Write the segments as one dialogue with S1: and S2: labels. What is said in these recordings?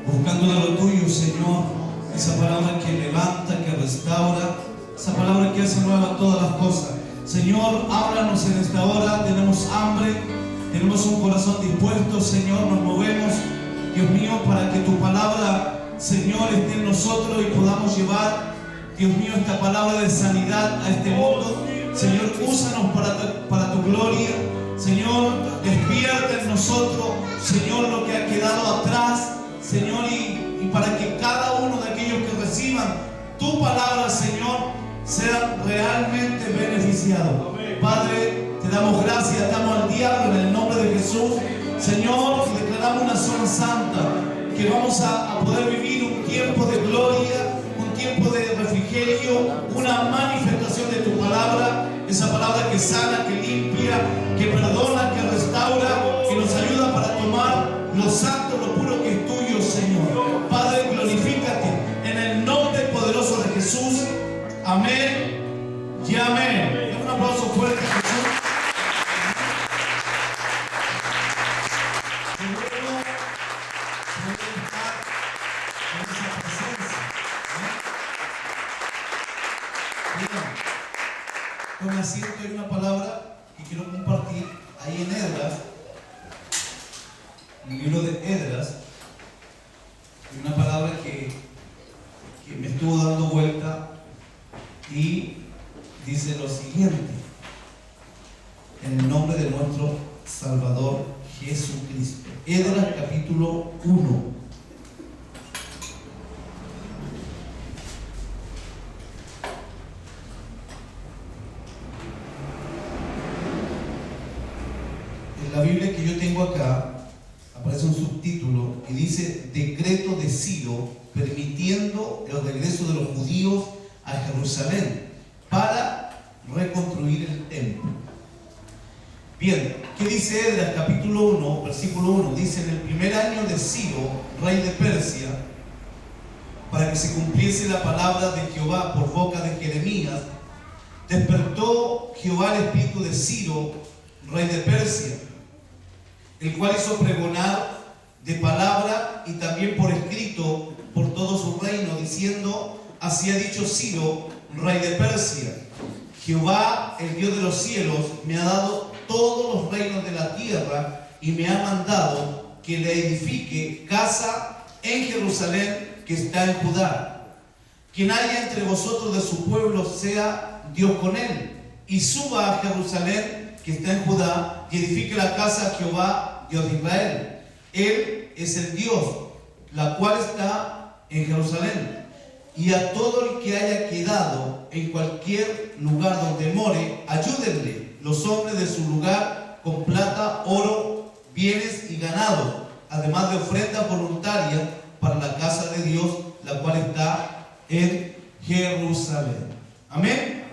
S1: buscando de lo tuyo, Señor, esa palabra que levanta, que restaura, esa palabra que hace nueva todas las cosas. Señor, háblanos en esta hora, tenemos hambre, tenemos un corazón dispuesto, Señor, nos movemos, Dios mío, para que tu palabra, Señor, esté en nosotros y podamos llevar, Dios mío, esta palabra de sanidad a este mundo. Señor, úsanos para tu gloria. Señor, despierta en nosotros, Señor, lo que ha quedado atrás, Señor, y para que cada uno de aquellos que reciban tu palabra, Señor, sean realmente beneficiados. Padre, te damos gracias, estamos al diablo en el nombre de Jesús. Señor, declaramos una zona santa, que vamos a poder vivir un tiempo de gloria, un tiempo de refrigerio, una manifestación de tu palabra, esa palabra que sana, que limpia, que perdona, que restaura, que nos ayuda para tomar lo santo, lo puro que es tuyo, Señor. Padre, glorifícate en el nombre poderoso de Jesús. Amén y amén. Un aplauso fuerte a Jesús. Qué bueno poder estar en esa presencia. Bien, tome asiento. Hay una palabra que quiero compartir ahí en Esdras, en el libro de Esdras. Hay una palabra que me estuvo dando vuelta y dice lo siguiente: en el nombre de nuestro Salvador Jesucristo. Esdras capítulo 1. En la Biblia que yo tengo acá aparece un subtítulo y dice: decreto de Ciro permitiendo el regreso de los judíos a Jerusalén para reconstruir el templo. Bien, ¿qué dice Esdras capítulo 1, versículo 1? Dice: en el primer año de Ciro, rey de Persia, para que se cumpliese la palabra de Jehová por boca de Jeremías, despertó Jehová el espíritu de Ciro, rey de Persia, el cual hizo pregonar de palabra y también por escrito por todo su reino, diciendo: así ha dicho Ciro, rey de Persia: Jehová, el Dios de los cielos, me ha dado todos los reinos de la tierra y me ha mandado que le edifique casa en Jerusalén, que está en Judá. Quien haya entre vosotros de su pueblo, sea Dios con él, y suba a Jerusalén, que está en Judá, y edifique la casa a Jehová, Dios de Israel. Él es el Dios, la cual está en Jerusalén. Y a todo el que haya quedado en cualquier lugar donde more, ayúdenle los hombres de su lugar con plata, oro, bienes y ganado, además de ofrendas voluntarias para la casa de Dios, la cual está en Jerusalén. Amén.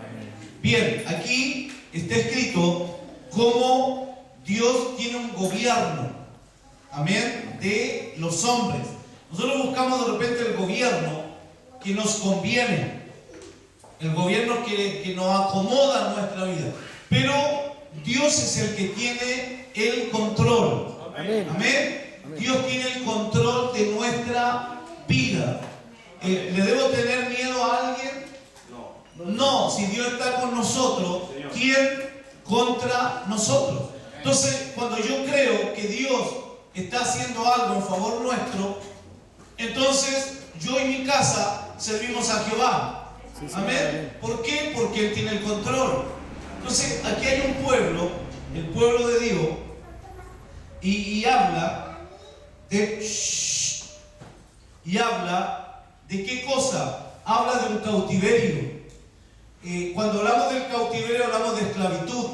S1: Bien, aquí está escrito cómo Dios tiene un gobierno, amén, de los hombres. Nosotros buscamos de repente el gobierno que nos conviene, el gobierno que nos acomoda a nuestra vida, pero Dios es el que tiene el control. Amén. Amén. Dios tiene el control de nuestra vida. ¿Le debo tener miedo a alguien? No, si Dios está con nosotros, ¿quién contra nosotros? Entonces, cuando yo creo que Dios está haciendo algo en favor nuestro, entonces yo y mi casa servimos a Jehová. Amén. ¿Por qué? Porque Él tiene el control. Entonces, aquí hay un pueblo, el pueblo de Dios, y habla de qué cosa. Habla de un cautiverio. Cuando hablamos del cautiverio, hablamos de esclavitud.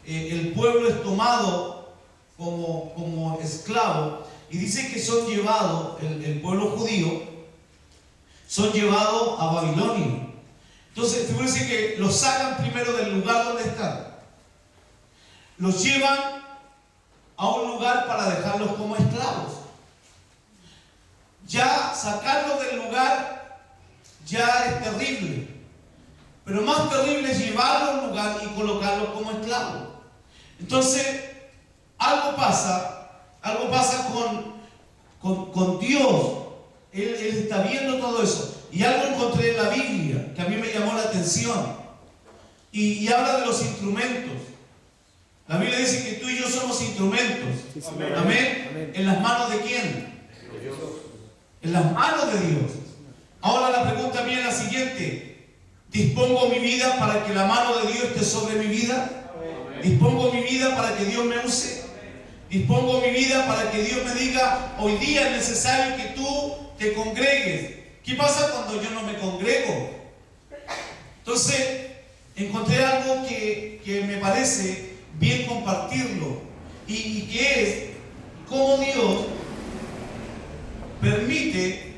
S1: El pueblo es tomado como esclavo, y dice que son llevados, el pueblo judío, son llevados a Babilonia. Entonces, fíjense que los sacan primero del lugar donde están, los llevan a un lugar para dejarlos como esclavos. Ya sacarlos del lugar ya es terrible, pero más terrible es llevarlos a un lugar y colocarlos como esclavos. Entonces, algo pasa con Dios. Él está viendo todo eso. Y algo encontré en la Biblia que a mí me llamó la atención. Y habla de los instrumentos. La Biblia dice que tú y yo somos instrumentos.
S2: Sí,
S1: Amén.
S2: Amén.
S1: ¿En las manos de quién?
S2: De Dios.
S1: En las manos de Dios. Ahora la pregunta mía es la siguiente. ¿Dispongo mi vida para que la mano de Dios esté sobre mi vida? ¿Dispongo mi vida para que Dios me use? ¿Dispongo mi vida para que Dios me diga, hoy día es necesario que tú te congregues? ¿Qué pasa cuando yo no me congrego? Entonces, encontré algo que me parece bien compartirlo, y que es cómo Dios permite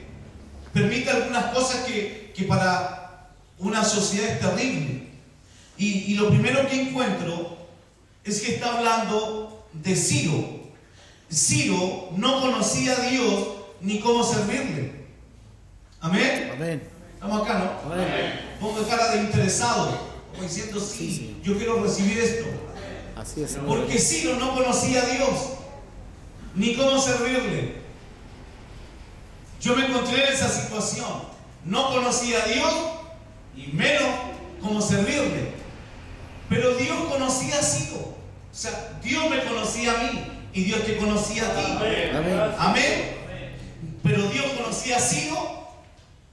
S1: algunas cosas que para una sociedad es terrible. Y lo primero que encuentro es que está hablando de Ciro. Ciro no conocía a Dios ni cómo servirle. ¿Amén?
S2: Amén.
S1: Estamos acá, ¿no?
S2: Amén.
S1: Pongo cara de interesado, como diciendo, sí, yo quiero recibir esto.
S2: Así es, Señor.
S1: Porque Ciro no conocía a Dios ni cómo servirle. Yo me encontré en esa situación. No conocía a Dios y menos cómo servirle. Pero Dios conocía a Ciro. O sea, Dios me conocía a mí y Dios te conocía a ti.
S2: Amén.
S1: Amén. Pero Dios conocía a Ciro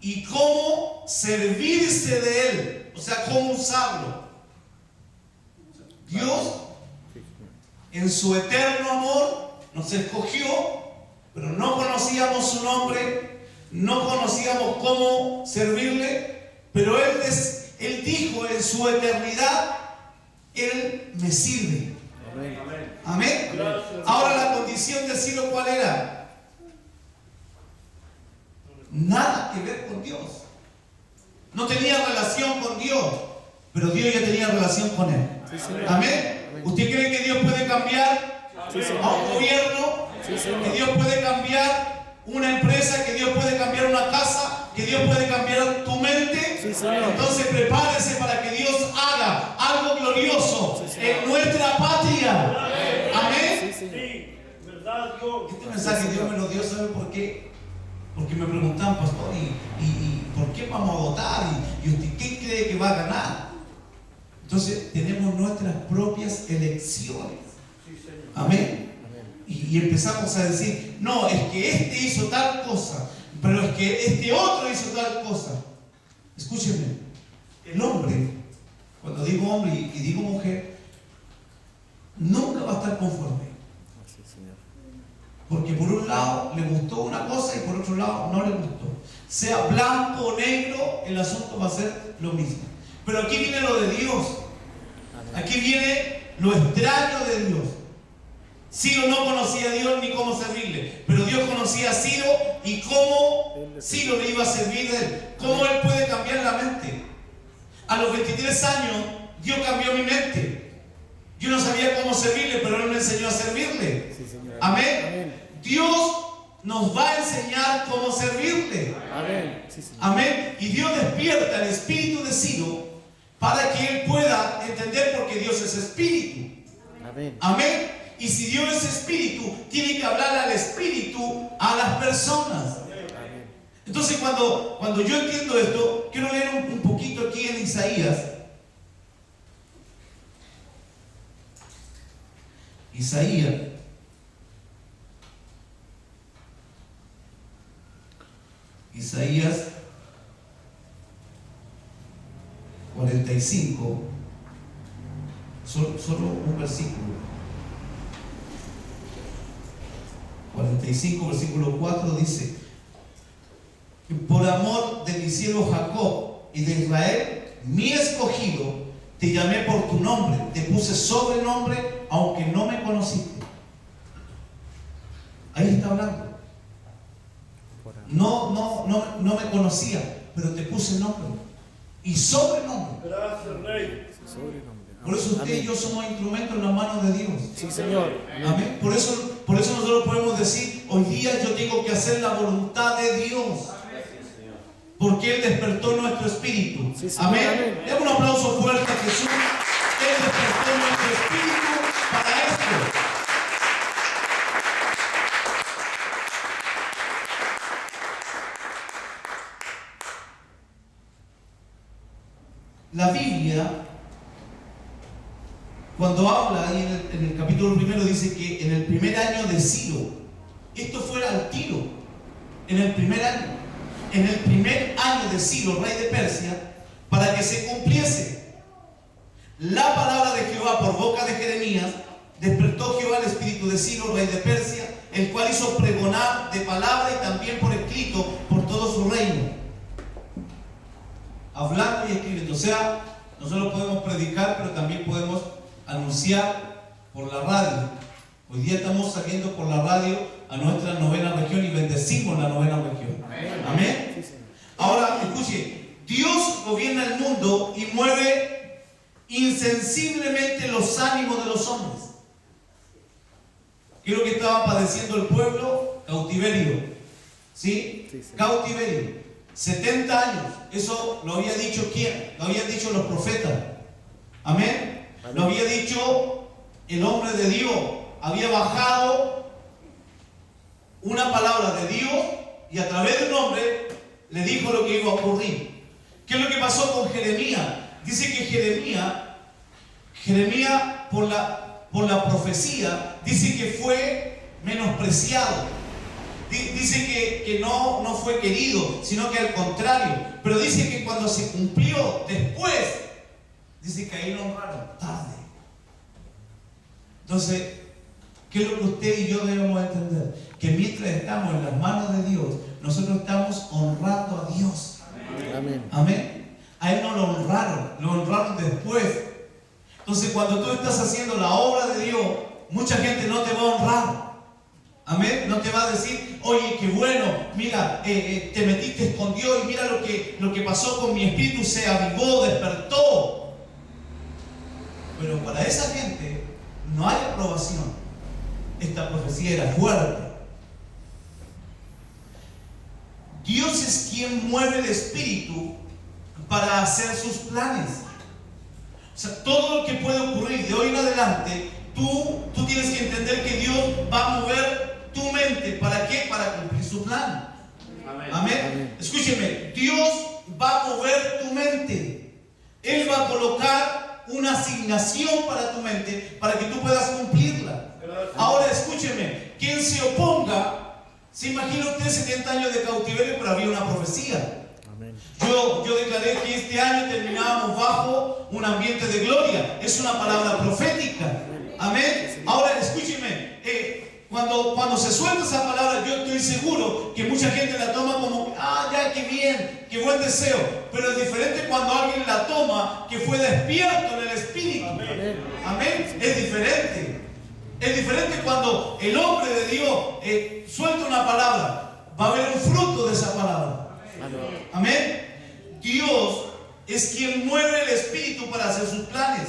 S1: y cómo servirse de él. O sea, cómo usarlo. Dios, en su eterno amor, nos escogió, pero no conocíamos su nombre, no conocíamos cómo servirle, pero Él dijo en su eternidad, Él me sirve. Amén. Ahora la condición de Ciro, ¿cuál era? Nada que ver con Dios. No tenía relación con Dios, pero Dios ya tenía relación con él. Amén. ¿Usted cree que Dios puede cambiar a un gobierno? Que Dios puede cambiar una empresa, que Dios puede cambiar una casa, que Dios puede cambiar tu mente. Entonces prepárese para que Dios haga algo glorioso en nuestra patria. Amén. Este mensaje Dios me lo dio, ¿sabe por qué? Porque me preguntaban, pastor, ¿y por qué vamos a votar? ¿Y usted qué cree que va a ganar? Entonces tenemos nuestras propias elecciones. Amén. Y empezamos a decir, no, es que este hizo tal cosa, pero es que este otro hizo tal cosa. Escúchenme, el hombre, cuando digo hombre y digo mujer, nunca va a estar conforme. Porque por un lado le gustó una cosa y por otro lado no le gustó. Sea blanco o negro, el asunto va a ser lo mismo. Pero aquí viene lo de Dios. Aquí viene lo extraño de Dios. Ciro no conocía a Dios ni cómo servirle, pero Dios conocía a Ciro y cómo Ciro le iba a servir a él. ¿Cómo él puede cambiar la mente? A los 23 años Dios cambió mi mente. Yo no sabía cómo servirle, pero Él me enseñó a servirle. Amén. Dios nos va a enseñar cómo servirle. Amén. Y Dios despierta el espíritu de Ciro para que él pueda entender, porque Dios es espíritu. Amén. Y si Dios es espíritu, tiene que hablar al espíritu a las personas. Entonces cuando yo entiendo esto, quiero leer un poquito aquí en Isaías. Isaías 45, solo un versículo. 45, versículo 4 dice: por amor de mi siervo Jacob y de Israel, mi escogido, te llamé por tu nombre, te puse sobrenombre, aunque no me conociste. Ahí está hablando. No me conocía, pero te puse nombre y sobrenombre.
S3: Gracias, Rey.
S1: Por eso usted y yo somos instrumentos en las manos de Dios.
S2: Sí, Señor.
S1: Amén. Por eso nosotros podemos decir, hoy día yo tengo que hacer la voluntad de Dios. Porque Él despertó nuestro espíritu. Amén. Demos un aplauso fuerte a Jesús. Él despertó nuestro espíritu para esto. la Biblia, cuando habla ahí en el capítulo 1, dice que en el primer año de Ciro, esto fue al tiro, en el primer año de Ciro, rey de Persia, para que se cumpliese la palabra de Jehová por boca de Jeremías, despertó Jehová el espíritu de Ciro, rey de Persia, el cual hizo pregonar de palabra y también por escrito por todo su reino, hablando y escribiendo. O sea, nosotros podemos predicar, pero también podemos anunciar por la radio. Hoy día estamos saliendo por la radio a nuestra 9ª región y bendecimos la 9ª región. Amén.
S2: Sí, Señor.
S1: Ahora, escuche, Dios gobierna el mundo y mueve insensiblemente los ánimos de los hombres. ¿Qué es lo que estaba padeciendo el pueblo? Cautiverio. ¿Sí?
S2: Sí, sí.
S1: Cautiverio. 70 años. Eso lo había dicho ¿quién? Lo habían dicho los profetas. Amén.
S2: Amén.
S1: Lo había dicho el hombre de Dios. Había bajado una palabra de Dios y a través de un hombre le dijo lo que iba a ocurrir. ¿Qué es lo que pasó con Jeremías? Dice que Jeremías por la profecía, dice que fue menospreciado. Dice que no fue querido, sino que al contrario. Pero dice que cuando se cumplió después, dice que ahí lo honraron tarde. Entonces, ¿qué es lo que usted y yo debemos entender? Que mientras estamos en las manos de Dios, nosotros estamos honrando a Dios.
S2: Amén.
S1: Amén. A Él no lo honraron después. Entonces, cuando tú estás haciendo la obra de Dios, mucha gente no te va a honrar. Amén. No te va a decir, oye, qué bueno, mira, te metiste con Dios y mira lo que pasó con mi espíritu, se avivó, despertó. Pero para esa gente no hay aprobación. Esta profecía era fuerte. Dios es quien mueve el espíritu para hacer sus planes. O sea, todo lo que puede ocurrir de hoy en adelante, tú tienes que entender que Dios va a mover tu mente. ¿Para qué? Para cumplir su plan. Amén. Amén. Escúcheme, Dios va a mover tu mente. Él va a colocar una asignación para tu mente para que tú puedas cumplirla. Ahora escúcheme, quien se oponga, se imagina usted 70 años de cautiverio, pero había una profecía.
S2: Amén.
S1: Yo declaré que este año terminábamos bajo un ambiente de gloria. Es una palabra profética. Amén. Ahora escúcheme, cuando se suelta esa palabra, yo estoy seguro que mucha gente la toma como, ya, qué bien, qué buen deseo. Pero es diferente cuando alguien la toma que fue despierto en el espíritu.
S2: Amén.
S1: Amén. Es diferente. Es diferente cuando el hombre de Dios suelta una palabra. Va a haber un fruto de esa palabra.
S2: Amén.
S1: Amén. Dios es quien mueve el espíritu para hacer sus planes.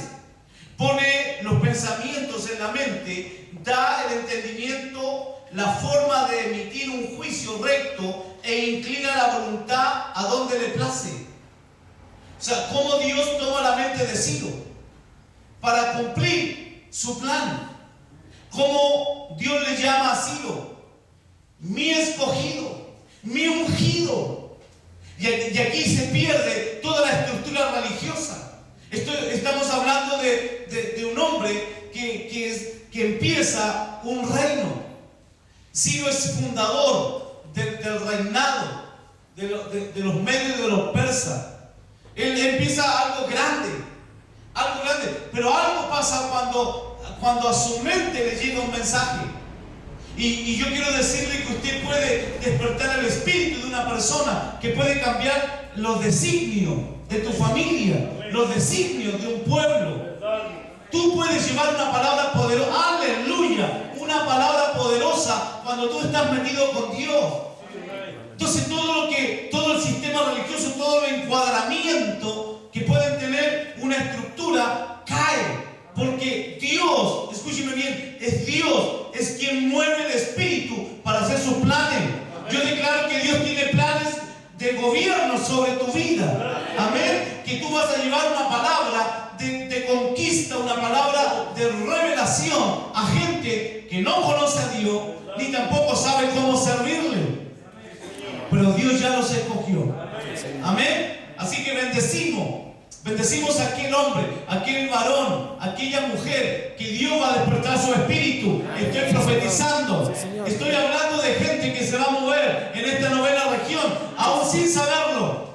S1: Pone los pensamientos en la mente, da el entendimiento, la forma de emitir un juicio recto e inclina la voluntad a donde le place. O sea, cómo Dios toma la mente de Ciro para cumplir su plan. Cómo Dios le llama a Ciro, mi escogido, mi ungido. Y aquí se pierde toda la estructura religiosa. Estamos hablando de un hombre que empieza un reino. Ciro es fundador del reinado de los medios de los persas. Él empieza algo grande, pero algo pasa cuando a su mente le llega un mensaje. Y yo quiero decirle que usted puede despertar el espíritu de una persona que puede cambiar los designios de tu familia, los designios de un pueblo. Tú puedes llevar una palabra poderosa, aleluya, una palabra poderosa cuando tú estás metido con Dios. Entonces todo el sistema religioso, todo el encuadramiento que pueden tener una estructura cae. Porque Dios, escúcheme bien, es Dios, es quien mueve el espíritu para hacer sus planes. Yo declaro que Dios tiene planes de gobierno sobre tu vida. Amén. Que tú vas a llevar una palabra de conquista, una palabra de revelación a gente que no conoce a Dios, ni tampoco sabe cómo servirle. Pero Dios ya los escogió. Amén. Así que bendecimos Bendecimos a aquel hombre, a aquel varón, a aquella mujer que Dios va a despertar su espíritu. Estoy profetizando. Estoy hablando de gente que se va a mover en esta novena región, aún sin saberlo.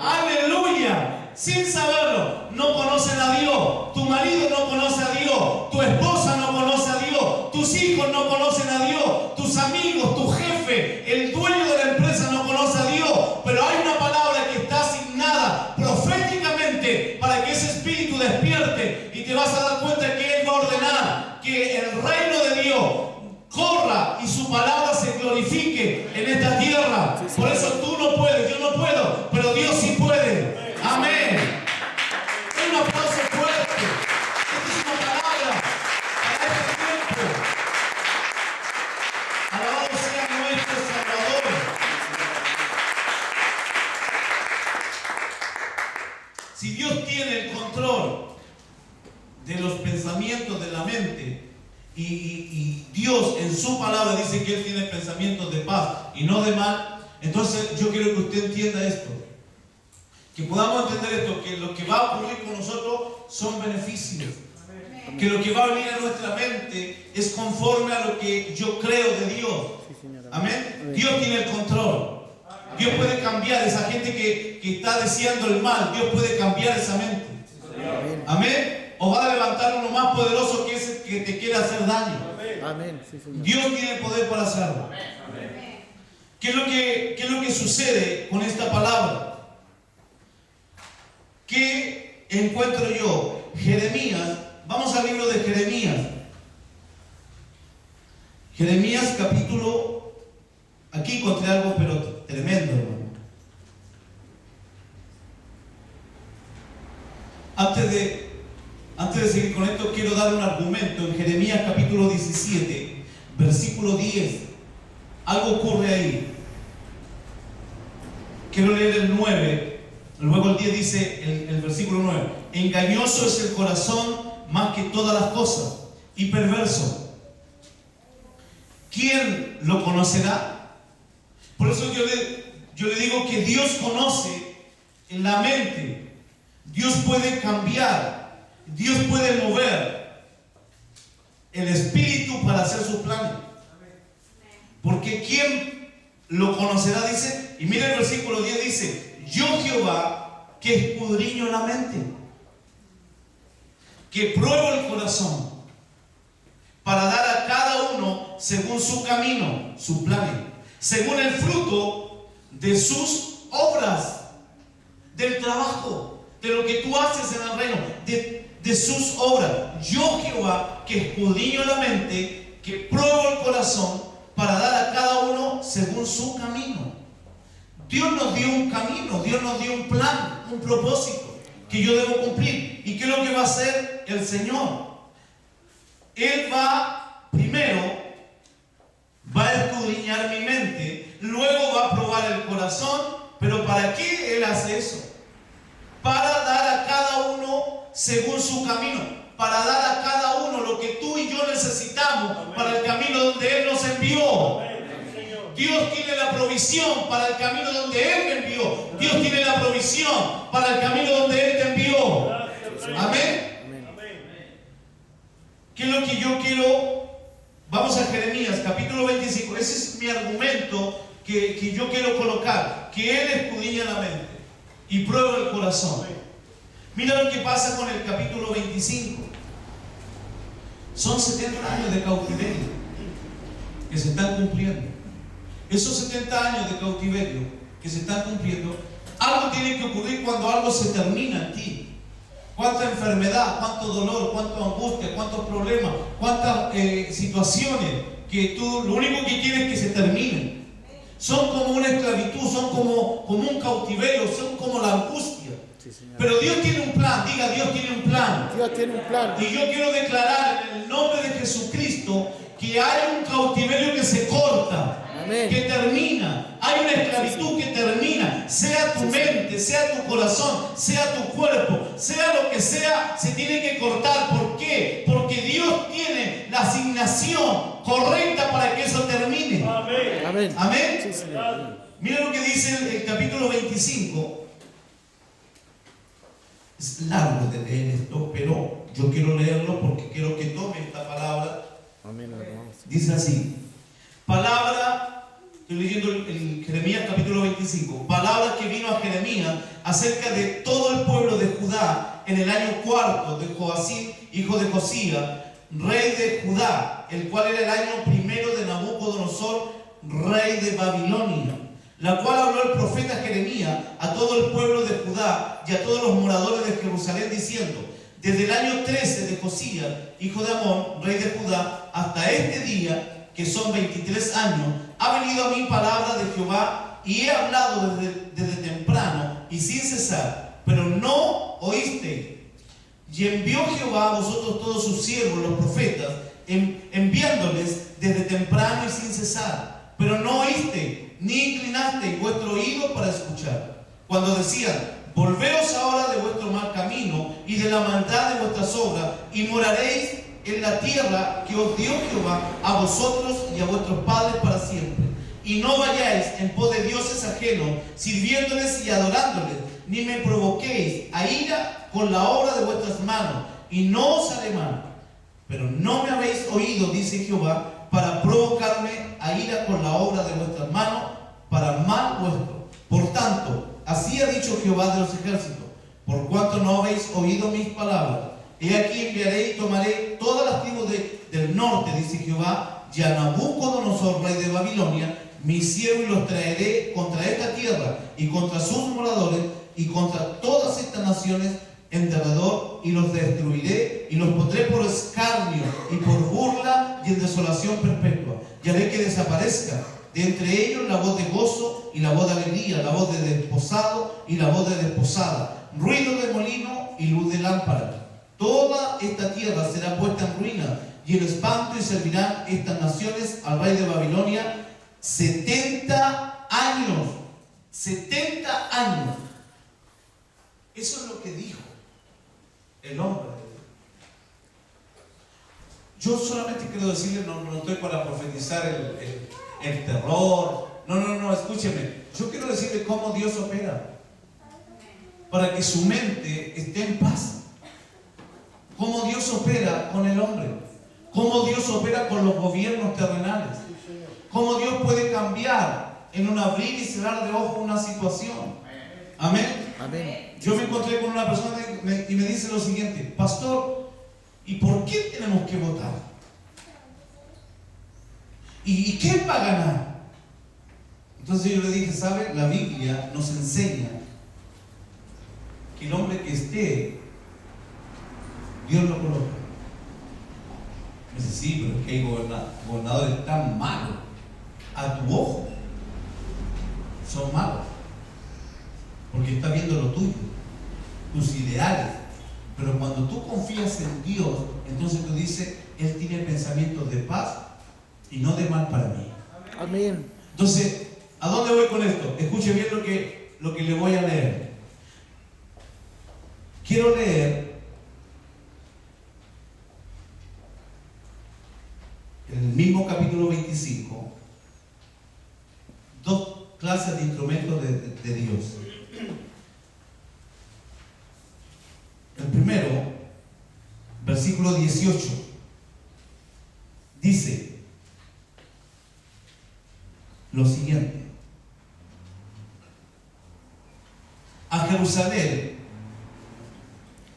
S1: Aleluya. Sin saberlo. No conocen a Dios. Tu marido no conoce a Dios. Tu esposa no conoce a Dios. Tus hijos no conocen a Dios. Tus amigos, tu jefe, el dueño de la empresa no conoce a Dios. Pero hay una palabra que está asignada proféticamente para que ese espíritu despierte, y te vas a dar cuenta que Él va a ordenar que el reino de Dios corra y su palabra se glorifique en esta tierra. Por eso tú no puedes, yo no puedo, pero Dios sí puede. Amén. Un aplauso fuerte. Esta es una palabra para este tiempo. Alabado sea nuestro Salvador. Si Dios tiene el control de los pensamientos de la mente, y Dios en su palabra dice que Él tiene pensamientos de paz y no de mal, entonces yo quiero que usted entienda esto, que podamos entender esto, que lo que va a ocurrir con nosotros son beneficios, que lo que va a venir a nuestra mente es conforme a lo que yo creo de Dios. Amén. Dios tiene el control. Dios puede cambiar esa gente que está deseando el mal. Dios puede cambiar esa mente. Amén. O va a levantar uno más poderoso que ese que te quiere hacer daño.
S2: Amén. Sí, señor.
S1: Dios tiene el poder para hacerlo. ¿Qué es lo que sucede con esta palabra? ¿Qué encuentro yo? Jeremías. Vamos al libro de Jeremías. Jeremías capítulo. Aquí encontré algo pero tremendo, hermano. Antes de seguir con esto, quiero dar un argumento. En Jeremías capítulo 17, versículo 10, algo ocurre ahí. Quiero leer el 9, luego el 10 dice, el versículo 9: engañoso es el corazón más que todas las cosas, y perverso. ¿Quién lo conocerá? Por eso yo le digo que Dios conoce en la mente. Dios puede cambiar. Dios puede mover el espíritu para hacer sus planes. Porque ¿quién lo conocerá? Dice, y mira el versículo 10 dice: yo Jehová, que escudriño la mente, que pruebo el corazón, para dar a cada uno según su camino, su plan, según el fruto de sus obras, del trabajo, de lo que tú haces en el reino, de sus obras. Yo Jehová, que escudriño la mente, que pruebo el corazón, para dar a cada uno según su camino. Dios nos dio un camino, Dios nos dio un plan, un propósito que yo debo cumplir. ¿Y qué es lo que va a hacer el Señor? Él va, primero, va a escudriñar mi mente, luego va a probar el corazón. ¿Pero para qué Él hace eso? Para dar a cada uno según su camino, para dar a cada uno lo que tú y yo necesitamos para el camino donde Él nos envió. Dios tiene la provisión para el camino donde Él me envió. Dios tiene la provisión para el camino donde Él te envió. Amén. ¿Qué es lo que yo quiero? Vamos a Jeremías capítulo 25. Ese es mi argumento que yo quiero colocar, que Él escudriña la mente y prueba el corazón. Mira lo que pasa con el capítulo 25. Son 70 años de cautiverio que se están cumpliendo. Esos 70 años de cautiverio que se están cumpliendo, algo tiene que ocurrir cuando algo se termina en ti. Cuánta enfermedad, cuánto dolor, cuánta angustia, cuántos problemas, cuántas situaciones que tú lo único que quieres es que se terminen. Son como una esclavitud, son como un cautiverio, son como la angustia. Sí, pero Dios tiene un plan. Diga, Dios tiene un plan.
S2: Dios tiene un plan.
S1: Y yo quiero declarar en el nombre de Jesucristo que hay un cautiverio que se corta. Amén. Que termina. Hay una esclavitud que termina. Sea tu mente, sea tu corazón, sea tu cuerpo, sea lo que sea, se tiene que cortar. ¿Por qué? Porque Dios tiene la asignación correcta para que eso termine. Amén. Amén. Amén. Sí, Mira lo que dice el capítulo 25. Es largo de leer esto, pero yo quiero leerlo porque quiero que tome esta palabra.
S2: Amén, hermano.
S1: Dice así, palabra, estoy leyendo en Jeremías capítulo 25, palabra que vino a Jeremías acerca de todo el pueblo de Judá en el año cuarto de Joacim, hijo de Josías, rey de Judá, el cual era el año primero de Nabucodonosor, rey de Babilonia, la cual habló el profeta Jeremías a todo el pueblo de Judá y a todos los moradores de Jerusalén, diciendo: desde el año 13 de Josías, hijo de Amón, rey de Judá, hasta este día, que son 23 años, ha venido a mí palabra de Jehová, y he hablado desde temprano y sin cesar, pero no oísteis. Y envió Jehová a vosotros todos sus siervos, los profetas, enviándoles desde temprano y sin cesar, pero no oísteis, ni inclinasteis vuestro oído para escuchar. Cuando decían: volveos ahora de vuestro mal camino y de la maldad de vuestras obras, y moraréis en la tierra que os dio Jehová a vosotros y a vuestros padres para siempre. Y no vayáis en pos de dioses ajenos, sirviéndoles y adorándoles, ni me provoquéis a ira con la obra de vuestras manos, y no os haré mal. Pero no me habéis oído, dice Jehová, para provocarme a ira con la obra de vuestras manos, para mal vuestro. Por tanto, así ha dicho Jehová de los ejércitos: por cuanto no habéis oído mis palabras, he aquí enviaré y tomaré todas las tribus del norte, dice Jehová, y a Nabucodonosor, rey de Babilonia, mi siervo, y los traeré contra esta tierra y contra sus moradores y contra todas estas naciones en derredor, y los destruiré y los pondré por escarnio y por burla y en desolación perpetua, y haré que desaparezca de entre ellos la voz de gozo y la voz de alegría, la voz de desposado y la voz de desposada, ruido de molino y luz de lámpara. Toda esta tierra será puesta en ruina y en espanto, y servirán estas naciones al rey de Babilonia 70 años. 70 años. Eso es lo que dijo el hombre. Yo solamente quiero decirle, no estoy para profetizar el terror. No, escúcheme. Yo quiero decirle cómo Dios opera, para que su mente esté en paz. Cómo Dios opera con el hombre, cómo Dios opera con los gobiernos terrenales, cómo Dios puede cambiar en un abrir y cerrar de ojos una situación. Amén.
S2: Amén.
S1: Yo me encontré con una persona y me dice lo siguiente: pastor, ¿y por qué tenemos que votar? ¿Y qué va a ganar? Entonces yo le dije: ¿sabe? La Biblia nos enseña que el hombre que esté, Dios lo coloca. Me dice: sí, pero es que hay gobernadores tan malos, a tu ojo son malos, porque está viendo lo tuyo, tus ideales. Pero cuando tú confías en Dios, entonces tú dices: Él tiene pensamientos de paz y no de mal para mí.
S2: Amén.
S1: Entonces, ¿a dónde voy con esto? Escuche bien lo que le voy a leer. Quiero leer en el mismo capítulo 25 dos clases de instrumentos de Dios. El primero, versículo 18, dice lo siguiente: a Jerusalén,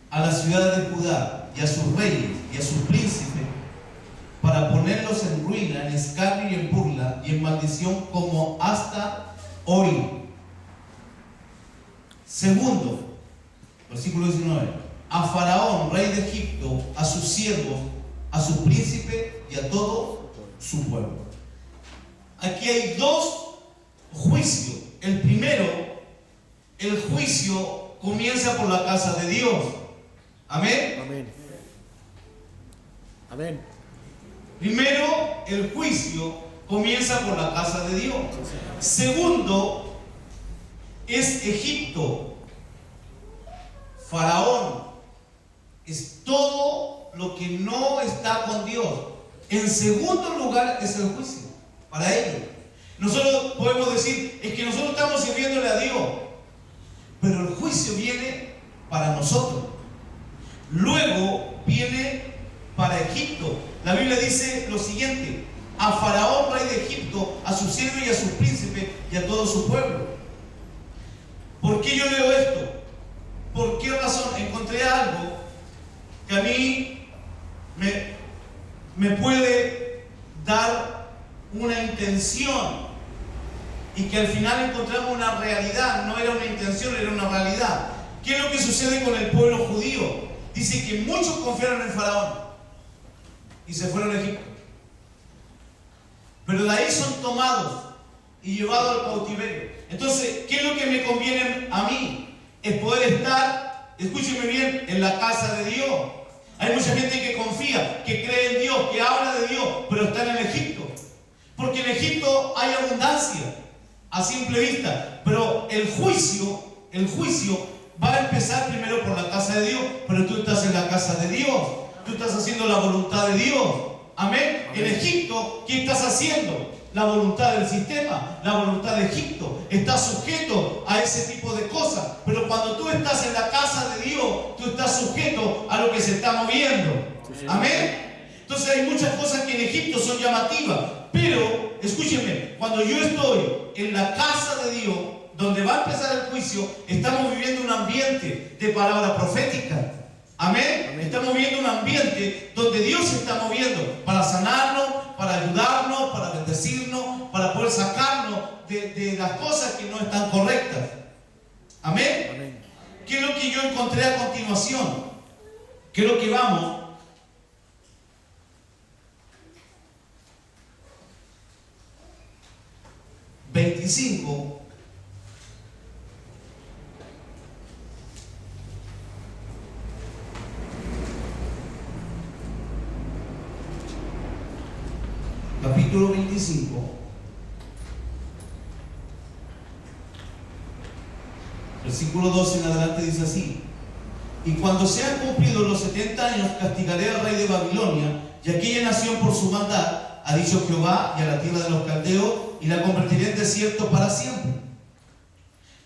S1: a la ciudad de Judá, y a sus reyes y a sus príncipes, para ponerlos en ruina, en escarnio y en burla y en maldición, como hasta hoy. Segundo, versículo 19: a Faraón, rey de Egipto, a sus siervos, a sus príncipes y a todo su pueblo. Aquí hay dos juicios. El primero, el juicio comienza por la casa de Dios. Amén.
S2: Amén. Amén.
S1: Primero, el juicio comienza por la casa de Dios. Segundo, es Egipto. Faraón es todo lo que no está con Dios. En segundo lugar es el juicio para ellos. Nosotros podemos decir: es que nosotros estamos sirviéndole a Dios, pero el juicio viene para nosotros. Luego viene para Egipto. La Biblia dice lo siguiente: a Faraón, rey de Egipto, a su siervo y a sus príncipes y a todo su pueblo. ¿Por qué yo leo esto? ¿Por qué razón? Encontré algo que a mí me puede dar una intención, y que al final encontramos una realidad. No era una intención, era una realidad. ¿Qué es lo que sucede con el pueblo judío? Dice que muchos confiaron en Faraón y se fueron a Egipto, pero de ahí son tomados y llevados al cautiverio. Entonces, ¿qué es lo que me conviene a mí? Es poder estar, escúcheme bien, en la casa de Dios. Hay mucha gente que confía, que cree en Dios, que habla de Dios, pero está en Egipto. Porque en Egipto hay abundancia a simple vista, pero el juicio va a empezar primero por la casa de Dios. Pero tú estás en la casa de Dios, tú estás haciendo la voluntad de Dios. Amén. En Egipto, ¿qué estás haciendo? La voluntad del sistema, la voluntad de Egipto. Estás sujeto a ese tipo de cosas. Pero cuando tú estás en la casa de Dios, tú estás sujeto a lo que se está moviendo. Amén. Entonces hay muchas cosas que en Egipto son llamativas. Pero, escúchenme, cuando yo estoy en la casa de Dios, donde va a empezar el juicio, estamos viviendo un ambiente de palabra profética. Amén.
S2: Amén.
S1: Estamos viviendo un ambiente donde Dios se está moviendo para sanarnos, para ayudarnos, para bendecirnos, para poder sacarnos de las cosas que no están correctas. Amén.
S2: Amén.
S1: ¿Qué es lo que yo encontré a continuación? ¿Qué es lo que vamos? ...25... capítulo 25, versículo 12 en adelante dice así: y cuando sean cumplidos los 70 años, castigaré al rey de Babilonia y aquella nación por su maldad, ha dicho Jehová, y a la tierra de los caldeos, y la convertiré en desierto para siempre.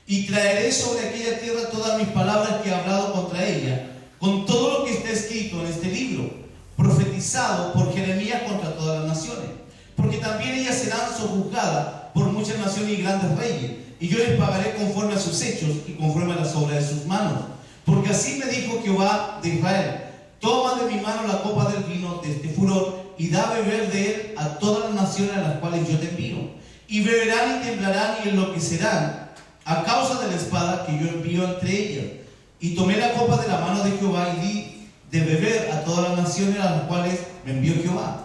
S1: Y traeré sobre aquella tierra todas mis palabras que he hablado contra ella, con todo lo que está escrito en este libro, profetizado por Jeremías contra todas las naciones. Porque también ellas serán sojuzgadas por muchas naciones y grandes reyes, y yo les pagaré conforme a sus hechos y conforme a las obras de sus manos. Porque así me dijo Jehová de Israel: toma de mi mano la copa del vino de este furor, y da a beber de él a todas las naciones a las cuales yo te envío. Y beberán y temblarán y enloquecerán a causa de la espada que yo envío entre ellas. Y tomé la copa de la mano de Jehová y di de beber a todas las naciones a las cuales me envió Jehová,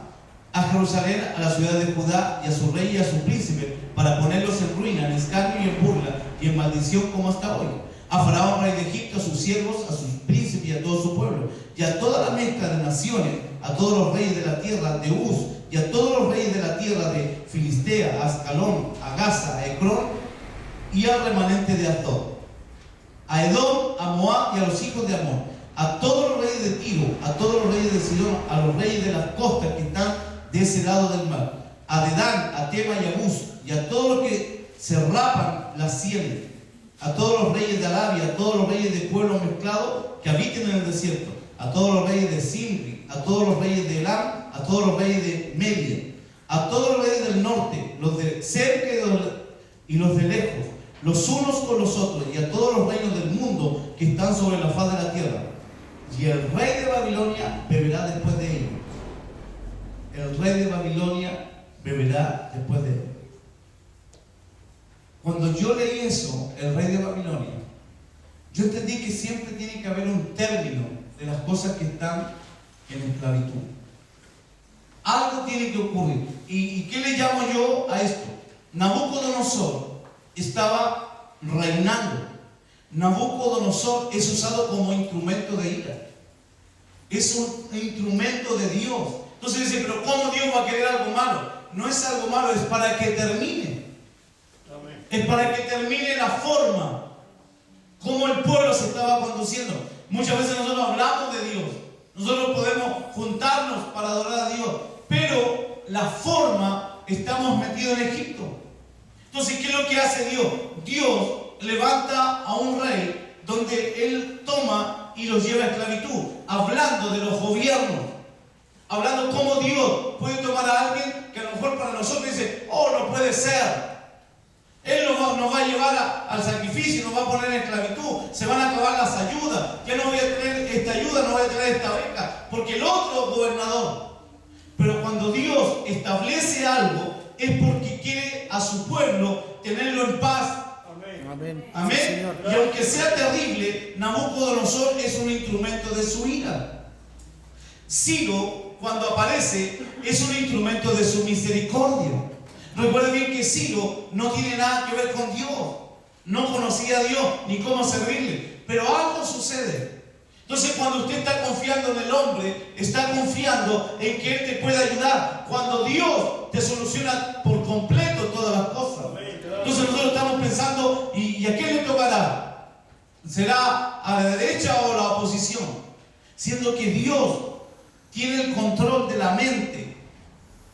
S1: a Jerusalén, a la ciudad de Judá, y a su rey y a su príncipe, para ponerlos en ruina, en escarnio y en burla y en maldición, como hasta hoy. A Faraón, rey de Egipto, a sus siervos, a sus príncipes y a todo su pueblo, y a toda la mezcla de naciones, a todos los reyes de la tierra de Uz, y a todos los reyes de la tierra de Filistea, a Ascalón, a Gaza, a Ecrón, y al remanente de Asdod, a Edom, a Moab y a los hijos de Amón, a todos los reyes de Tiro, a todos los reyes de Sidón, a los reyes de las costas que están de ese lado del mar, a Dedán, a Tema y a Bus, y a todos los que se rapan las sienes, a todos los reyes de Arabia, a todos los reyes de pueblos mezclados que habiten en el desierto, a todos los reyes de Simri, a todos los reyes de Elam, a todos los reyes de Media, a todos los reyes del norte, los de cerca y los de lejos, los unos con los otros, y a todos los reinos del mundo que están sobre la faz de la tierra. Y el rey de Babilonia beberá después de ellos. El rey de Babilonia beberá después de él. Cuando yo leí eso, el rey de Babilonia, yo entendí que siempre tiene que haber un término de las cosas que están en esclavitud. Algo tiene que ocurrir. ¿Y qué le llamo yo a esto? Nabucodonosor estaba reinando. Nabucodonosor es usado como instrumento de ira. Es un instrumento de Dios. Entonces dice, pero ¿cómo Dios va a querer algo malo? No es algo malo, es para que termine. Es para que termine la forma como el pueblo se estaba conduciendo. Muchas veces nosotros hablamos de Dios, nosotros podemos juntarnos para adorar a Dios, pero la forma, estamos metidos en Egipto. Entonces, ¿qué es lo que hace Dios? Dios levanta a un rey donde él toma y los lleva a esclavitud, hablando de los gobiernos, hablando cómo Dios puede tomar a alguien que a lo mejor para nosotros dice, oh, no puede ser. Él nos va a llevar al sacrificio, nos va a poner en esclavitud, se van a acabar las ayudas, ya no voy a tener esta ayuda, no voy a tener esta beca, porque el otro gobernador. Pero cuando Dios establece algo, es porque quiere a su pueblo tenerlo en paz.
S2: Amén.
S1: Amén.
S2: Sí, Señor.
S1: Y aunque sea terrible, Nabucodonosor es un instrumento de su ira. Ciro, cuando aparece, es un instrumento de su misericordia. Recuerden bien que Ciro no tiene nada que ver con Dios. No conocía a Dios ni cómo servirle. Pero algo sucede. Entonces, cuando usted está confiando en el hombre, está confiando en que Él te puede ayudar. Cuando Dios te soluciona por completo todas las cosas. Entonces nosotros estamos pensando, ¿y a quién le tocará? ¿Será a la derecha o a la oposición? Siendo que Dios tiene el control de la mente,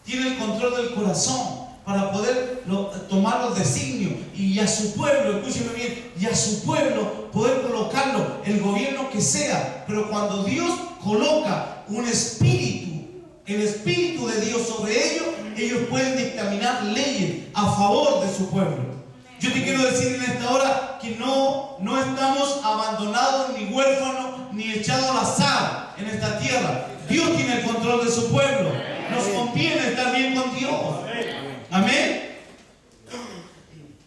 S1: tiene el control del corazón, para poder tomar los designios y a su pueblo, escúcheme bien, y a su pueblo poder colocarlo, el gobierno que sea. Pero cuando Dios coloca un espíritu, el espíritu de Dios sobre ellos, ellos pueden dictaminar leyes a favor de su pueblo. Yo te quiero decir en esta hora que no estamos abandonados, ni huérfanos, ni echados al azar en esta tierra. Dios tiene el control de su pueblo. Nos conviene estar bien con Dios. Amén.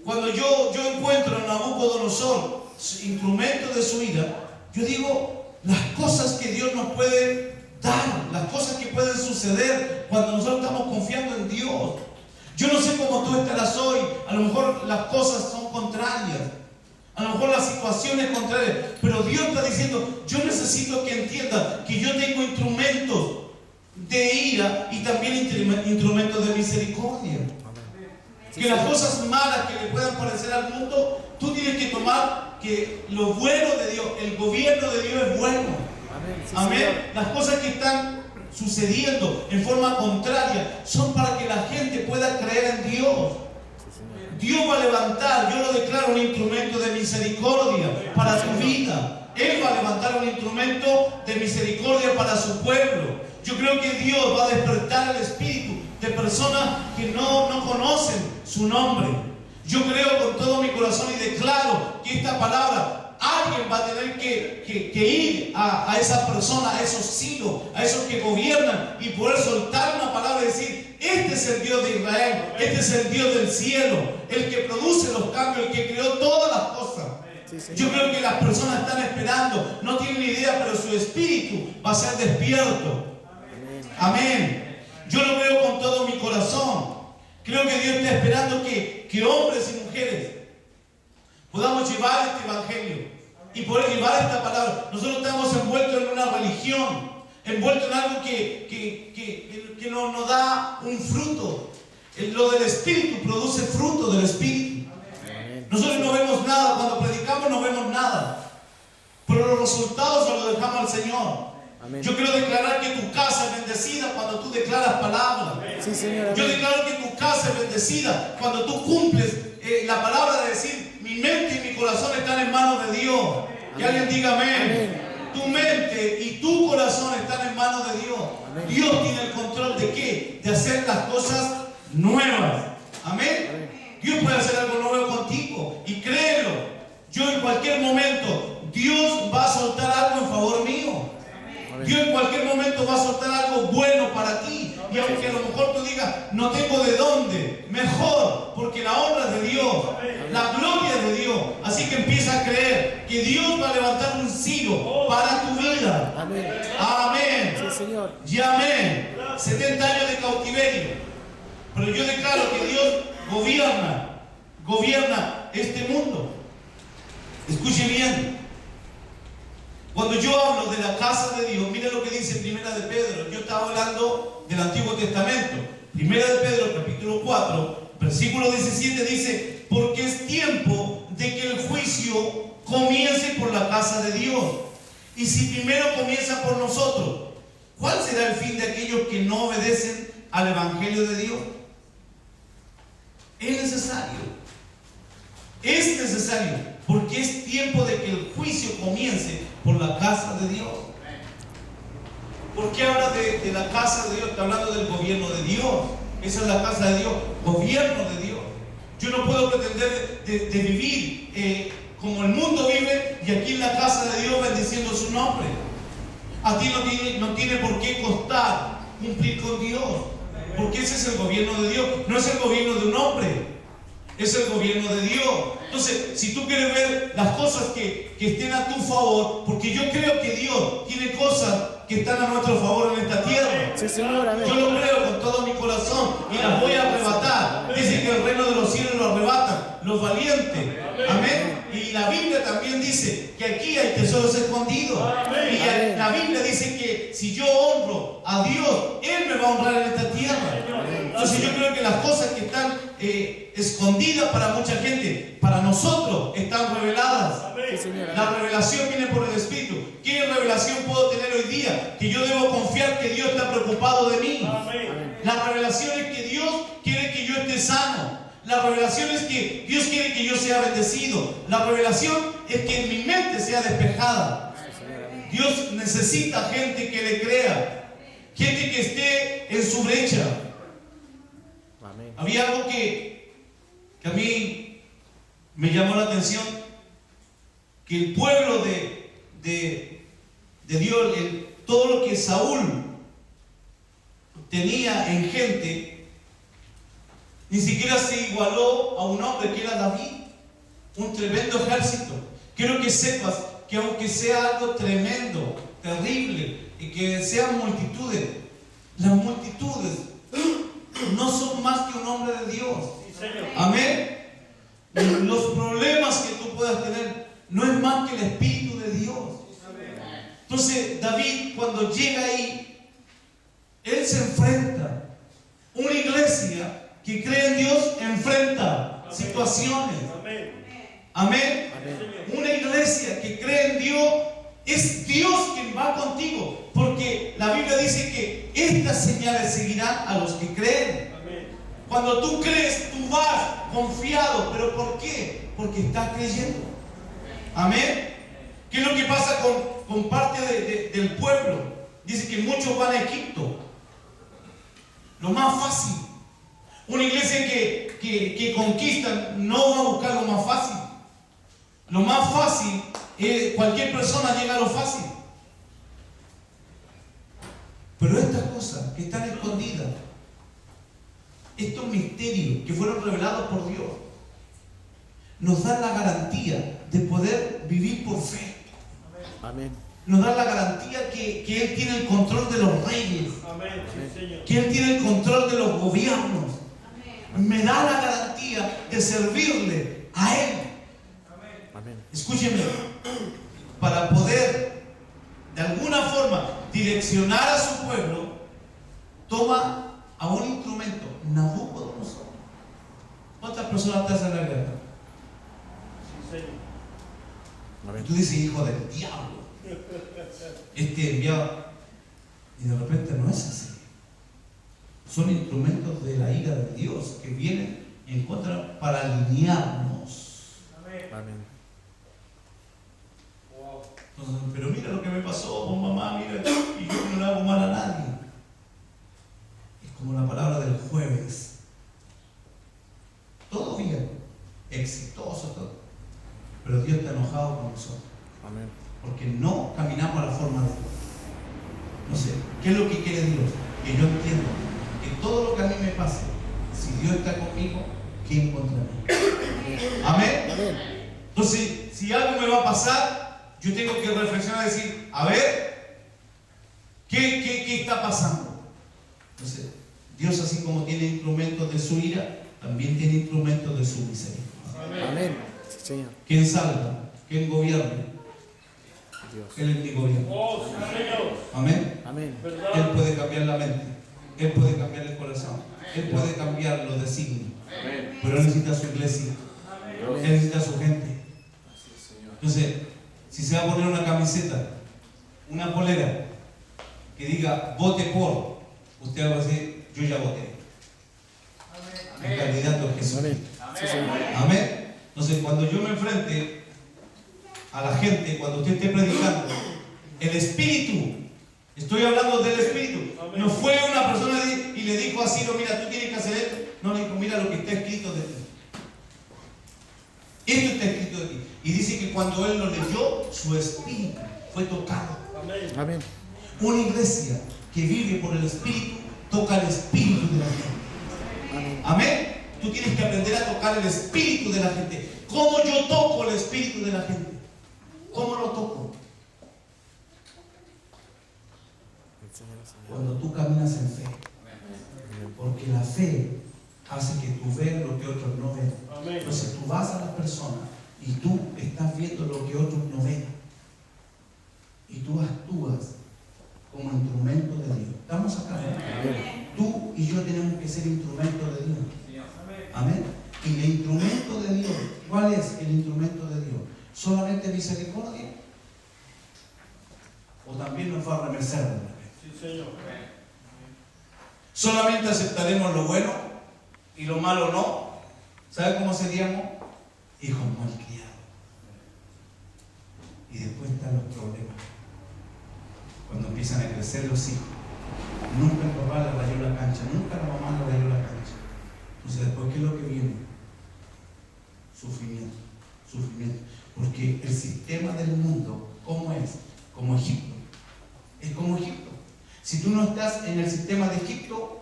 S1: Cuando yo encuentro en Nabucodonosor instrumento de su ira, yo digo las cosas que Dios nos puede dar, las cosas que pueden suceder cuando nosotros estamos confiando en Dios. Yo no sé cómo tú estarás hoy, a lo mejor las cosas son contrarias, a lo mejor las situaciones contrarias, pero Dios está diciendo, yo necesito que entiendas que yo tengo instrumentos de ira y también instrumentos de misericordia. Que las cosas malas que le puedan parecer al mundo, tú tienes que tomar que lo bueno de Dios, el gobierno de Dios es bueno. Amén. Las cosas que están sucediendo en forma contraria son para que la gente pueda creer en Dios. Dios va a levantar, yo lo declaro, un instrumento de misericordia para tu vida. Él va a levantar un instrumento de misericordia para su pueblo. Yo creo que Dios va a despertar el espíritu de personas que no conocen su nombre. Yo creo con todo mi corazón y declaro que esta palabra, alguien va a tener que ir a esa persona, a esos silos, a esos que gobiernan y poder soltar una palabra y decir, este es el Dios de Israel, este es el Dios del cielo, el que produce los cambios, el que creó todas las cosas. Yo creo que las personas están esperando, no tienen ni idea, pero su espíritu va a ser despierto. Amén. Yo lo veo con todo mi corazón. Creo que Dios está esperando que hombres y mujeres podamos llevar este evangelio y poder llevar esta palabra. Nosotros estamos envueltos en una religión, envueltos en algo que nos da un fruto. Lo del Espíritu produce fruto del Espíritu. Nosotros no vemos nada, cuando predicamos no vemos nada, pero los resultados se los dejamos al Señor. Amén. Yo quiero declarar que tu casa es bendecida cuando tú declaras palabra.
S2: Sí, Señor.
S1: Yo declaro que tu casa es bendecida cuando tú cumples la palabra de decir, mi mente y mi corazón están en manos de Dios. Amén. Que alguien diga amén. Amén. Tu mente y tu corazón están en manos de Dios. Amén. Dios tiene el control de ¿qué? De hacer las cosas nuevas. Amén. Amén. Dios puede hacer algo nuevo contigo y créelo. Yo en cualquier momento Dios va a soltar algo en favor mío. Dios en cualquier momento va a soltar algo bueno para ti. Y aunque a lo mejor tú digas, no tengo de dónde, mejor, porque la honra es de Dios, la gloria es de Dios. Así que empieza a creer que Dios va a levantar un Ciro para tu vida. Amén. Amén.
S2: Sí, Señor.
S1: Y amén. 70 años de cautiverio. Pero yo declaro que Dios gobierna este mundo. Escuche bien. Cuando yo hablo de la casa de Dios, mire lo que dice Primera de Pedro. Yo estaba hablando del Antiguo Testamento. Primera de Pedro, capítulo 4, versículo 17 dice, porque es tiempo de que el juicio comience por la casa de Dios. Y si primero comienza por nosotros, ¿cuál será el fin de aquellos que no obedecen al Evangelio de Dios? Es Es necesario, porque es tiempo de que el juicio comience por la casa de Dios. ¿Por qué habla de la casa de Dios? Está hablando del gobierno de Dios. Esa es la casa de Dios, gobierno de Dios. Yo no puedo pretender de vivir como el mundo vive y aquí en la casa de Dios bendiciendo su nombre. A ti no tiene por qué costar cumplir con Dios, porque ese es el gobierno de Dios. No es el gobierno de un hombre, es el gobierno de Dios. Entonces, si tú quieres ver las cosas que estén a tu favor, porque yo creo que Dios tiene cosas que están a nuestro favor en esta tierra.
S2: Sí, Señor, amén.
S1: Yo lo creo con todo mi corazón y las voy a arrebatar. Dice que el reino de los cielos lo arrebatan los valientes. Amén. Y la Biblia también dice que aquí hay tesoros escondidos. Y la Biblia dice que si yo honro a Dios, Él me va a honrar en esta tierra. Entonces yo creo que las cosas que están escondidas para mucha gente, para nosotros están reveladas. La revelación viene por el Espíritu. ¿Qué revelación puedo tener hoy día? Que yo debo confiar que Dios está preocupado de mí. La revelación es que Dios quiere que yo esté sano. La revelación es que Dios quiere que yo sea bendecido. La revelación es que mi mente sea despejada. Dios necesita gente que le crea, gente que esté en su brecha. Había algo que a mí me llamó la atención, que el pueblo de Dios, todo lo que Saúl tenía en gente, ni siquiera se igualó a un hombre que era David, un tremendo ejército. Quiero que sepas que aunque sea algo tremendo, terrible, y que sean multitudes, las multitudes no son más que un hombre de Dios. Amén. Los problemas que tú puedas tener no es más que el Espíritu de Dios. Entonces David, cuando llega ahí, él se enfrenta. Una iglesia que cree en Dios enfrenta situaciones. Amén. Una iglesia que cree en Dios, es Dios quien va contigo, porque la Biblia dice que estas señales seguirán a los que creen. Cuando tú crees, tú vas confiado. ¿Pero por qué? Porque estás creyendo. Amén. ¿Qué es lo que pasa con parte del pueblo? Dice que muchos van a Egipto. Lo más fácil. Una iglesia que conquista no va a buscar lo más fácil. Lo más fácil, cualquier persona llega a lo fácil. Pero estas cosas que están escondidas, estos misterios que fueron revelados por Dios, nos dan la garantía de poder vivir por fe.
S2: Amén.
S1: Nos da la garantía que Él tiene el control de los reyes. Que Él tiene el control de los gobiernos. Me da la garantía de servirle a Él. Escúchenme, para poder de alguna forma direccionar a su pueblo, toma a un instrumento, Nabucodonosor. ¿Cuántas personas te hacen la guerra? Tú dices, hijo del diablo, enviado, y de repente no es así. Son instrumentos de la ira de Dios que vienen en contra para alinearnos.
S2: Amén.
S1: Entonces, pero mira lo que me pasó con mamá, mira, y yo no le hago mal a nadie. Es como la palabra del jueves. Todo bien, exitoso todo. Pero Dios está enojado con nosotros.
S2: Amén.
S1: Porque no caminamos a la forma de Dios. No sé, ¿qué es lo que quiere Dios? Que yo entienda que todo lo que a mí me pase, si Dios está conmigo, ¿quién contra mí? Amén.
S2: Amén.
S1: Entonces, si algo me va a pasar, yo tengo que reflexionar y decir, a ver, ¿qué está pasando? Entonces, Dios, así como tiene instrumentos de su ira, también tiene instrumentos de su misericordia.
S2: Amén. Sí, Señor.
S1: ¿Quién salva? ¿Quién gobierne?
S2: Dios.
S1: Él es mi gobierno. Amén.
S2: Amén.
S1: Él puede cambiar la mente. Él puede cambiar el corazón. Él puede cambiar los designios. Pero Él necesita su iglesia. Él necesita su gente. Entonces, si se va a poner una camiseta, una polera, que diga vote por, usted va a decir, yo ya voté. El candidato es Jesús.
S2: Amén. Sí, Señor.
S1: Amén. Entonces, cuando yo me enfrente a la gente, cuando usted esté predicando, el Espíritu, estoy hablando del Espíritu. No fue una persona y le dijo a Ciro, mira, tú tienes que hacer esto. No, le dijo, mira lo que está escrito de ti. Esto está escrito de ti. Y dice que cuando él lo leyó, su espíritu fue tocado.
S2: Amén.
S1: Una iglesia que vive por el Espíritu toca el espíritu de la gente. Amén. Tú tienes que aprender a tocar el espíritu de la gente. ¿Cómo yo toco el espíritu de la gente? ¿Cómo lo toco? Cuando tú caminas en fe. Porque la fe hace que tú veas lo que otros no ven. Entonces tú vas a las personas y tú estás viendo lo que otros no ven. Y tú actúas como instrumento de Dios. ¿Estamos acá? Tú y yo tenemos que ser instrumentos de Dios. Amén. Y el instrumento de Dios, ¿cuál es el instrumento de Dios? ¿Solamente misericordia? ¿O también nos va a remecer de repente? Sí, Señor. ¿Solamente aceptaremos lo bueno y lo malo no? ¿Sabe cómo seríamos? Hijos malcriados. Y después están los problemas. Cuando empiezan a crecer los hijos. Nunca el papá le rayó la cancha, nunca la mamá le rayó la cancha. Entonces después, ¿qué es lo que viene? Sufrimiento, sufrimiento. Porque el sistema del mundo, ¿cómo es? Como Egipto. Es como Egipto. Si tú no estás en el sistema de Egipto,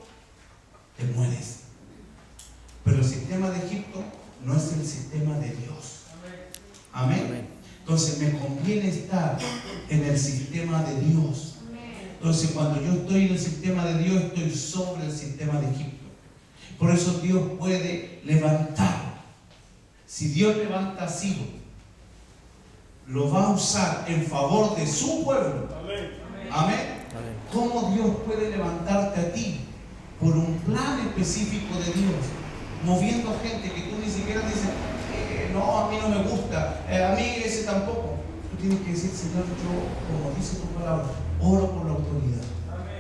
S1: te mueres. Pero el sistema de Egipto no es el sistema de Dios. Amén. Entonces me conviene estar en el sistema de Dios. Entonces cuando yo estoy en el sistema de Dios, estoy sobre el sistema de Egipto. Por eso Dios puede levantar. Si Dios levanta a Ciro, lo va a usar en favor de su pueblo. Amén. ¿Cómo Dios puede levantarte a ti por un plan específico de Dios? Moviendo gente que tú ni siquiera dices, no, a mí no me gusta, a mí ese tampoco. Tú tienes que decir, Señor, yo, como dice tu palabra, oro por la autoridad.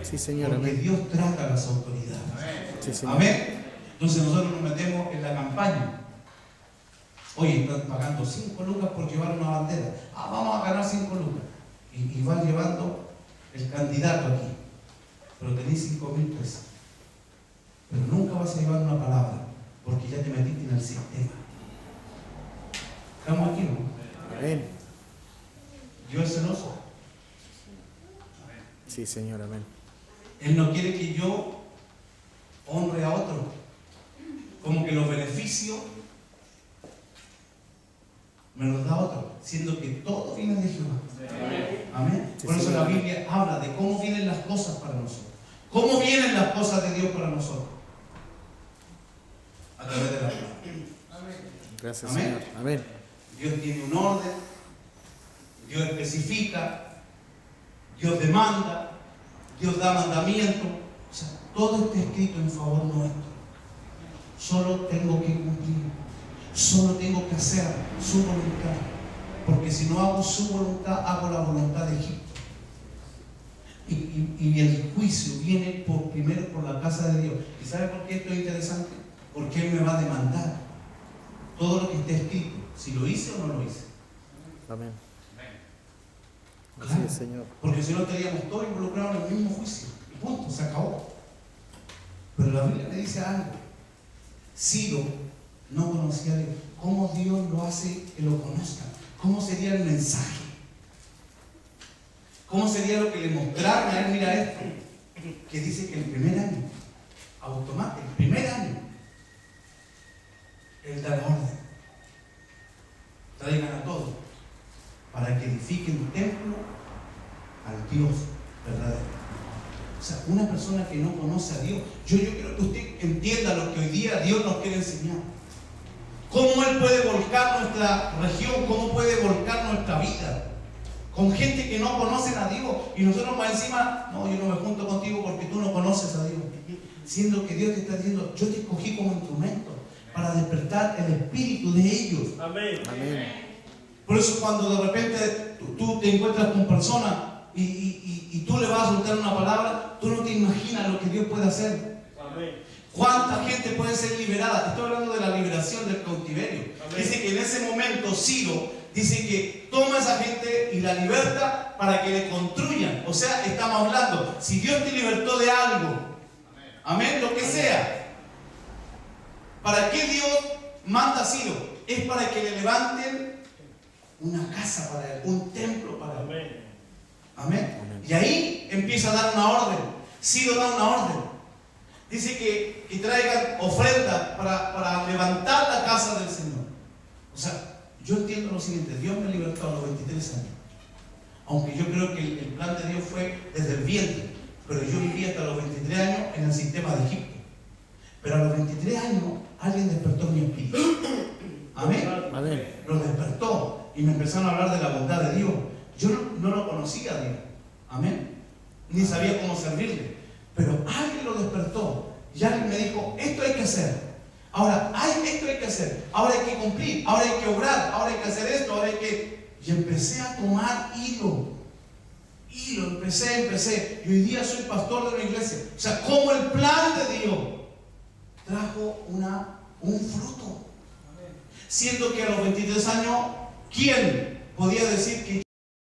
S2: Sí, Señor.
S1: Porque
S2: Amén.
S1: Dios trata a las autoridades.
S2: Sí, Señor.
S1: Amén. Entonces nosotros nos metemos en la campaña. Oye, están pagando 5 lucas por llevar una bandera. Vamos a ganar 5 lucas. Y van llevando el candidato aquí. Pero tenés 5,000 pesos. Pero nunca vas a llevar una palabra, porque ya te metiste en el sistema. ¿Estamos aquí, no?
S2: Amén.
S1: Dios es celoso.
S2: Sí, Señor. Amén.
S1: Él no quiere que yo honre a otro. Como que los beneficios me los da otro, siendo que todo viene de Jehová. Amén. Por eso la Biblia habla de cómo vienen las cosas para nosotros. ¿Cómo vienen las cosas de Dios para nosotros? A través de la palabra.
S2: Gracias,
S1: Amén.
S2: Señor. Amén.
S1: Dios tiene un orden, Dios especifica, Dios demanda, Dios da mandamiento. O sea, todo está escrito en favor nuestro. Solo tengo que cumplir, solo tengo que hacer su voluntad. Porque si no hago su voluntad, hago la voluntad de Egipto. Y el juicio viene primero por la casa de Dios. ¿Y sabe por qué esto es interesante? Porque Él me va a demandar todo lo que está escrito, si lo hice o no lo hice.
S2: Amén.
S1: Claro.
S2: Así es, Señor.
S1: Porque si no estaríamos todos involucrados en el mismo juicio. Y punto, se acabó. Pero la Biblia me dice algo. Ciro no conocía a Dios. ¿Cómo Dios lo hace que lo conozcan? ¿Cómo sería el mensaje? ¿Cómo sería lo que le mostraron a él? Mira esto, que dice que el primer año, automático, el primer año, Él da la orden. Traigan a todos para que edifiquen un templo al Dios verdadero. O sea, una persona que no conoce a Dios, yo quiero que usted entienda lo que hoy día Dios nos quiere enseñar. Cómo Él puede volcar nuestra región, cómo puede volcar nuestra vida. Con gente que no conocen a Dios. Y nosotros más encima, no, yo no me junto contigo porque tú no conoces a Dios. Siendo que Dios te está diciendo, yo te escogí como instrumento para despertar el espíritu de ellos.
S2: Amén. Amén.
S1: Por eso cuando de repente tú te encuentras con personas y tú le vas a soltar una palabra, tú no te imaginas lo que Dios puede hacer.
S3: Amén.
S1: ¿Cuánta gente puede ser liberada? Estoy hablando de la liberación del cautiverio. Dice que en ese momento Ciro dice que toma a esa gente y la liberta para que le construyan. O sea, estamos hablando, si Dios te libertó de algo, amén, lo que sea, ¿para qué Dios manda a Ciro? Es para que le levanten una casa para él, un templo para él. Amén. Y ahí empieza a dar una orden. Ciro da una orden. Dice que traigan ofrendas para levantar la casa del Señor. O sea, yo entiendo lo siguiente: Dios me libertó a los 23 años. Aunque yo creo que el plan de Dios fue desde el vientre. Pero yo viví hasta los 23 años en el sistema de Egipto. Pero a los 23 años alguien despertó mi espíritu. Amén.
S2: Amén.
S1: Lo despertó y me empezaron a hablar de la bondad de Dios. Yo no lo conocía a Dios. Amén. Ni sabía cómo servirle. Pero alguien lo despertó y alguien me dijo: esto hay que hacer. Ahora, esto hay que hacer. Ahora hay que cumplir. Ahora hay que obrar. Ahora hay que hacer esto. Ahora hay que... Y empecé a tomar hilo. Empecé. Y hoy día soy pastor de una iglesia. O sea, como el plan de Dios trajo un fruto. Siendo que a los 23 años, ¿quién podía decir que